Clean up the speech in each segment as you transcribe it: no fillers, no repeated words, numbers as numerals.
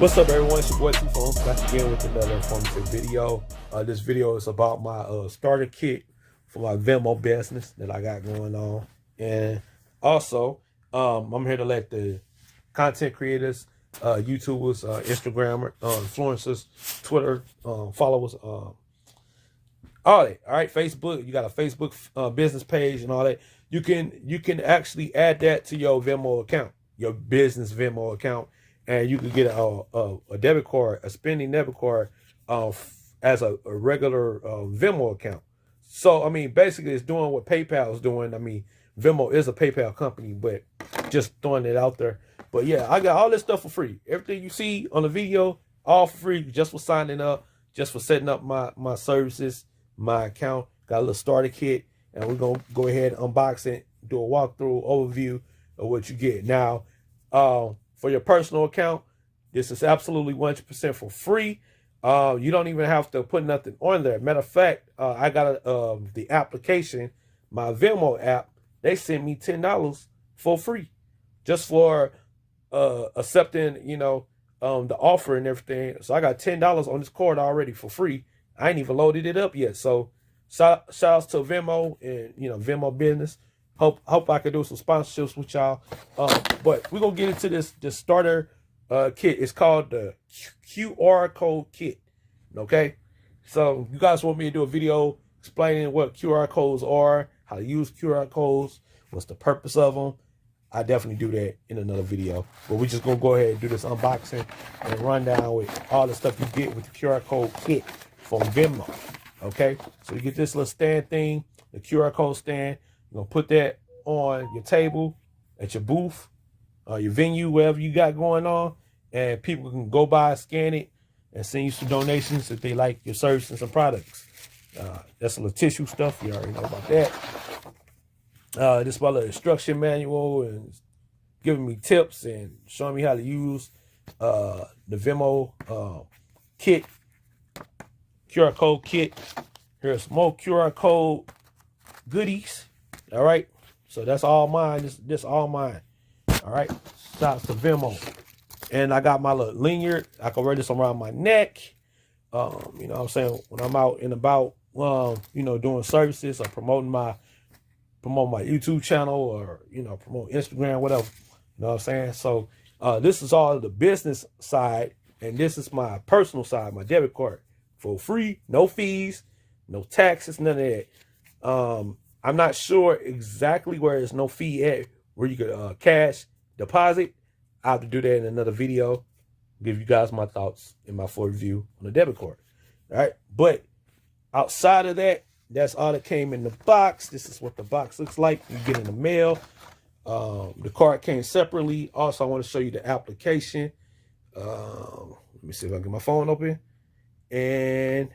What's up, everyone? It's your boy Two Phones back again with another informative video. This video is about my starter kit for my Venmo business that I got going on, and also I'm here to let the content creators, YouTubers, Instagram influencers, Twitter followers, all that. All right, Facebook. You got a Facebook business page and all that. You can actually add that to your Venmo account, your business Venmo account. And you can get a debit card, a spending debit card, as a regular Venmo account. So, I mean, basically it's doing what PayPal is doing. I mean, Venmo is a PayPal company, but just throwing it out there. But yeah, I got all this stuff for free. Everything you see on the video, all for free, just for signing up, just for setting up my services, my account. Got a little starter kit, and we're going to go ahead and unbox it, do a walkthrough overview of what you get. Now, for your personal account, this is absolutely 100% for free. You don't even have to put nothing on there. Matter of fact, I got the application, my Venmo app. They sent me $10 for free, just for accepting, the offer and everything. So I got $10 on this card already for free. I ain't even loaded it up yet. So shout outs to Venmo and Venmo business. Hope I can do some sponsorships with y'all. But we're gonna get into this starter kit. It's called the QR code kit. Okay, so you guys want me to do a video explaining what QR codes are, how to use QR codes, what's the purpose of them? I definitely do that in another video. But we're just gonna go ahead and do this unboxing and rundown with all the stuff you get with the QR code kit from Venmo. Okay, so you get this little stand thing, the QR code stand. You're going to put that on your table, at your booth, your venue, wherever you got going on, and people can go by, scan it, and send you some donations if they like your services and products. That's some tissue stuff. You already know about that. This is my little instruction manual and giving me tips and showing me how to use the Venmo kit, QR code kit. Here's more QR code goodies. All right, so that's all mine. This all mine. All right, shout out to Venmo. And I got my little lanyard. I can wear this around my neck. You know what I'm saying? When I'm out and about, doing services or promoting my YouTube channel or, promote Instagram, whatever. You know what I'm saying? So this is all the business side, and this is my personal side, my debit card, for free, no fees, no taxes, none of that. I'm not sure exactly where there's no fee at, where you could cash deposit. I'll have to do that in another video. Give you guys my thoughts in my full review on the debit card. All right. But outside of that, that's all that came in the box. This is what the box looks like. You get in the mail. The card came separately. Also, I want to show you the application. Let me see if I can get my phone open. And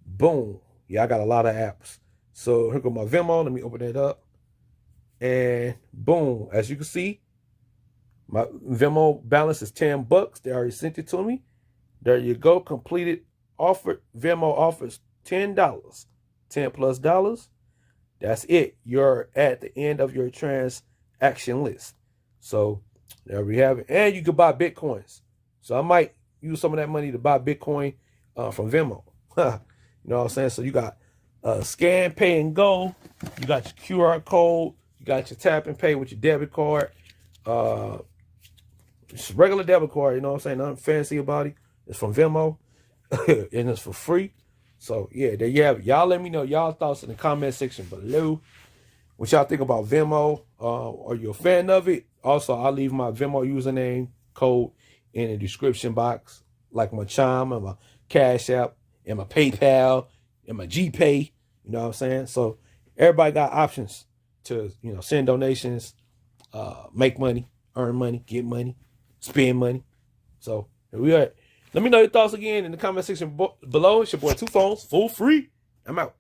boom. Yeah, I got a lot of apps. So here go my Venmo. Let me open it up. And boom, as you can see, my Venmo balance is $10. They already sent it to me. There you go. Completed offer. Venmo offers $10. 10 plus dollars. That's it. You're at the end of your transaction list. So there we have it. And you can buy Bitcoins. So I might use some of that money to buy Bitcoin from Venmo. You know what I'm saying? So you got scan, pay, and go. You got your QR code. You got your tap and pay with your debit card. It's a regular debit card. You know what I'm saying? Nothing fancy about it. It's from Venmo. And it's for free. So, yeah, there you have it. Y'all let me know y'all thoughts in the comment section below. What y'all think about Venmo. Are you a fan of it? Also, I'll leave my Venmo username code in the description box. Like my Chime and my Cash App and my PayPal and my GPay. You know what I'm saying? So everybody got options to, send donations, make money, earn money, get money, spend money. So here we are. Let me know your thoughts again in the comment section below. It's your boy Two Phones, full free. I'm out.